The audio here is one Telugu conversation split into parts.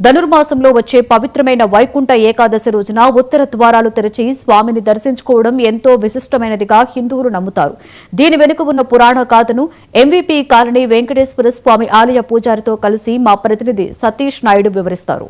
ధనుర్మాసంలో వచ్చే పవిత్రమైన వైకుంఠ ఏకాదశి రోజున ఉత్తర ద్వారాలు తెరిచి స్వామిని దర్శించుకోవడం ఎంతో విశిష్టమైనదిగా హిందువులు నమ్ముతారు. దీని వెనుక ఉన్న పురాణ గాథను ఎంవీపీ కాలనీ వెంకటేశ్వర స్వామి ఆలయ పూజారితో కలిసి మా ప్రతినిధి సతీష్ నాయుడు వివరిస్తారు.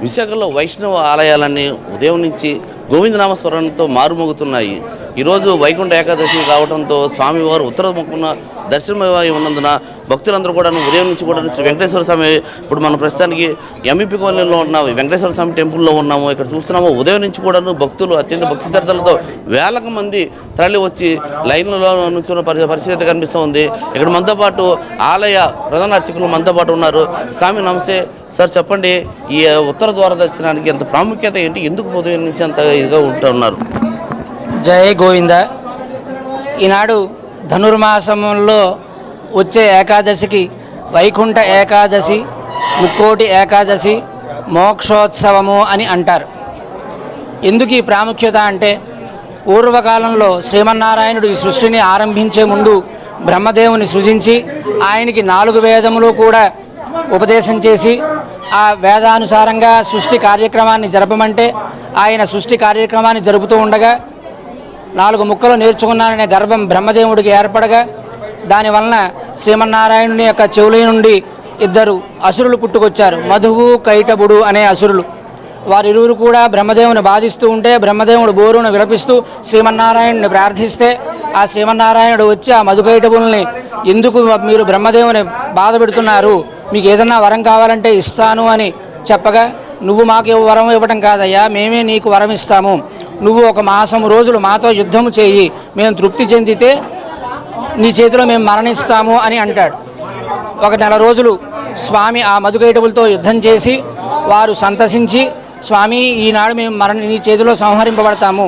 విశాఖలో వైష్ణవ ఆలయాలన్నీ ఉదయం నుంచి గోవిందనామస్మరణతో మారుమోగుతున్నాయి. ఈరోజు వైకుంఠ ఏకాదశి కావడంతో స్వామివారు ఉత్తరముఖమున దర్శనమై ఉన్నందున భక్తులందరూ కూడా ఉదయం నుంచి కూడా శ్రీ వెంకటేశ్వర స్వామి ఇప్పుడు మనం ప్రస్తుతానికి ఎంఈపీ కాలనీలో ఉన్న వెంకటేశ్వర స్వామి టెంపుల్లో ఉన్నాము. ఇక్కడ చూస్తున్నాము ఉదయం నుంచి కూడా భక్తులు అత్యంత భక్తి శ్రద్ధలతో వేలకు మంది తరలి వచ్చి లైన్లలో నుంచున్న పరిస్థితి కనిపిస్తూ ఉంది. ఇక్కడ మనతో పాటు ఆలయ ప్రధాన అర్చకులు మనతో పాటు ఉన్నారు. స్వామి నమస్తే సార్, చెప్పండి, ఈ ఉత్తర ద్వార దర్శనానికి ఎంత ప్రాముఖ్యత ఏంటి, ఎందుకు ఉదయం నుంచి అంత ఇదిగా ఉంటున్నారు? జై గోవింద. ఈనాడు ధనుర్మాసంలో వచ్చే ఏకాదశికి వైకుంఠ ఏకాదశి, ముక్కోటి ఏకాదశి, మోక్షోత్సవము అని అంటారు. ఎందుకు ఈ ప్రాముఖ్యత అంటే, పూర్వకాలంలో శ్రీమన్నారాయణుడు ఈ సృష్టిని ఆరంభించే ముందు బ్రహ్మదేవుని సృజించి ఆయనకి 4 వేదములు కూడా ఉపదేశం చేసి ఆ వేదానుసారంగా సృష్టి కార్యక్రమాన్ని జరపమంటే ఆయన సృష్టి కార్యక్రమాన్ని జరుపుతూ ఉండగా 4 ముక్కలు నేర్చుకున్నాననే గర్వం బ్రహ్మదేవుడికి ఏర్పడగా దానివలన శ్రీమన్నారాయణుని యొక్క చెవుల నుండి 2 అసురులు పుట్టుకొచ్చారు. మధువు, కైటబుడు అనే అసురులు. వారిరువురు కూడా బ్రహ్మదేవుని బాధిస్తూ ఉంటే బ్రహ్మదేవుడు బోరును విలపిస్తూ శ్రీమన్నారాయణుని ప్రార్థిస్తే ఆ శ్రీమన్నారాయణుడు వచ్చి ఆ మధుకైటబుల్ని, ఎందుకు మీరు బ్రహ్మదేవుని బాధ పెడుతున్నారు, మీకు ఏదన్నా వరం కావాలంటే ఇస్తాను అని చెప్పగా, నువ్వు మాకు వరం ఇవ్వడం కాదయ్యా, మేమే నీకు వరం ఇస్తాము, నువ్వు 1 మాసం రోజులు మాతో యుద్ధము చేయి, మేము తృప్తి చెందితే నీ చేతిలో మేము మరణిస్తాము అని అంటాడు. 1 నెల రోజులు స్వామి ఆ మధుకైటబులతో యుద్ధం చేసి వారు సంతసించి, స్వామి ఈనాడు మేము నీ చేతిలో సంహరింపబడతాము,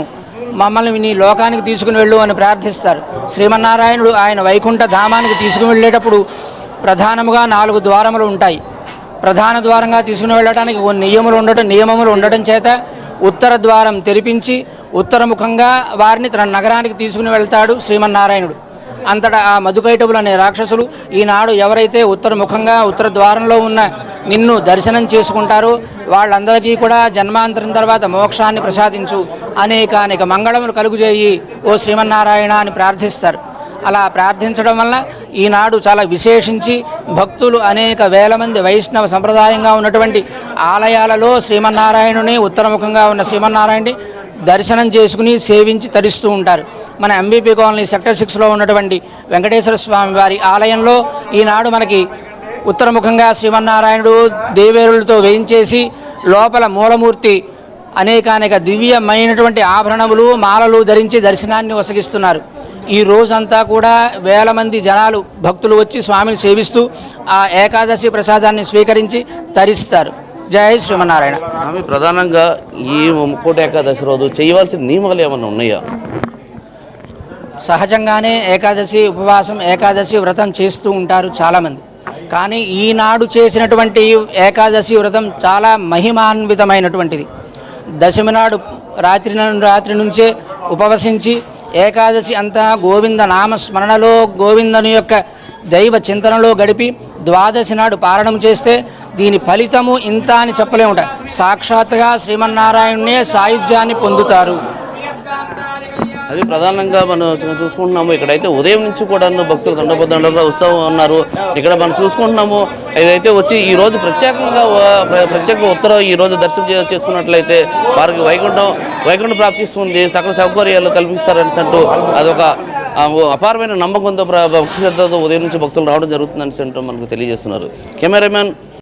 మమ్మల్ని నీ లోకానికి తీసుకుని వెళ్ళు అని ప్రార్థిస్తారు. శ్రీమన్నారాయణుడు ఆయన వైకుంఠ ధామానికి తీసుకుని వెళ్ళేటప్పుడు ప్రధానముగా 4 ద్వారములు ఉంటాయి. ప్రధాన ద్వారంగా తీసుకుని వెళ్ళడానికి నియమములు ఉండటం చేత ఉత్తర ద్వారం తెరిపించి ఉత్తరముఖంగా వారిని తన నగరానికి తీసుకుని వెళ్తాడు శ్రీమన్నారాయణుడు. అంతటా ఆ మధుకైటబులు అనే రాక్షసులు, ఈనాడు ఎవరైతే ఉత్తరముఖంగా ఉత్తర ద్వారంలో ఉన్న నిన్ను దర్శనం చేసుకుంటారో వాళ్ళందరికీ కూడా జన్మాంతరం తర్వాత మోక్షాన్ని ప్రసాదించు, అనేక మంగళములు కలుగుజేయి ఓ శ్రీమన్నారాయణ అని ప్రార్థిస్తారు. అలా ప్రార్థించడం వల్ల ఈనాడు చాలా విశేషించి భక్తులు అనేక వేల మంది వైష్ణవ సంప్రదాయంగా ఉన్నటువంటి ఆలయాలలో శ్రీమన్నారాయణుని, ఉత్తరముఖంగా ఉన్న శ్రీమన్నారాయణుని దర్శనం చేసుకుని సేవించి తరిస్తూ ఉంటారు. మన ఎంవీపీ కాలనీ సెక్టర్ 6లో ఉన్నటువంటి వెంకటేశ్వర స్వామి వారి ఆలయంలో ఈనాడు మనకి ఉత్తరముఖంగా శ్రీమన్నారాయణుడు దేవేరులతో వేయించేసి లోపల మూలమూర్తి అనేక దివ్యమైనటువంటి ఆభరణములు, మాలలు ధరించి దర్శనాన్ని వసగిస్తున్నారు. ఈ రోజంతా కూడా వేల మంది జనాలు భక్తులు వచ్చి స్వామిని సేవిస్తూ ఆ ఏకాదశి ప్రసాదాన్ని స్వీకరించి తరిస్తారు. జై శ్రీమన్నారాయణ. స్వామి, ప్రధానంగా ఈ ముక్కోటి ఏకాదశి రోజు చేయవలసిన నియమాలు ఏమైనా ఉన్నాయా? సహజంగానే ఏకాదశి ఉపవాసం, ఏకాదశి వ్రతం చేస్తూ ఉంటారు చాలామంది. కానీ ఈనాడు చేసినటువంటి ఏకాదశి వ్రతం చాలా మహిమాన్వితమైనటువంటిది. దశమి నాడు రాత్రి నుంచే ఉపవసించి ఏకాదశి అంతా గోవింద నామస్మరణలో, గోవిందుని యొక్క దైవ చింతనలో గడిపి ద్వాదశి నాడు పారణం చేస్తే దీని ఫలితము ఇంత అని చెప్పలేముట. సాక్షాత్తుగా శ్రీమన్నారాయణునే సాయుధ్యాన్ని పొందుతారు. అది ప్రధానంగా మనం చూసుకుంటున్నాము. ఇక్కడైతే ఉదయం నుంచి కూడా భక్తులు దండోపదండగా వస్తూ ఉన్నారు. ఇక్కడ మనం చూసుకుంటున్నాము. ఏదైతే వచ్చి ఈరోజు ప్రత్యేక ఉత్తరం ఈరోజు దర్శనం చేసుకున్నట్లయితే వారికి వైకుంఠం ప్రాప్తిస్తుంది, సకల సౌకర్యాలు కల్పిస్తారని అంటూ అదొక అపారమైన నమ్మకంతో భక్తి శ్రద్ధతో ఉదయం నుంచి భక్తులు రావడం జరుగుతుందని అంటూ మనకు తెలియజేస్తున్నారు. కెమెరామెన్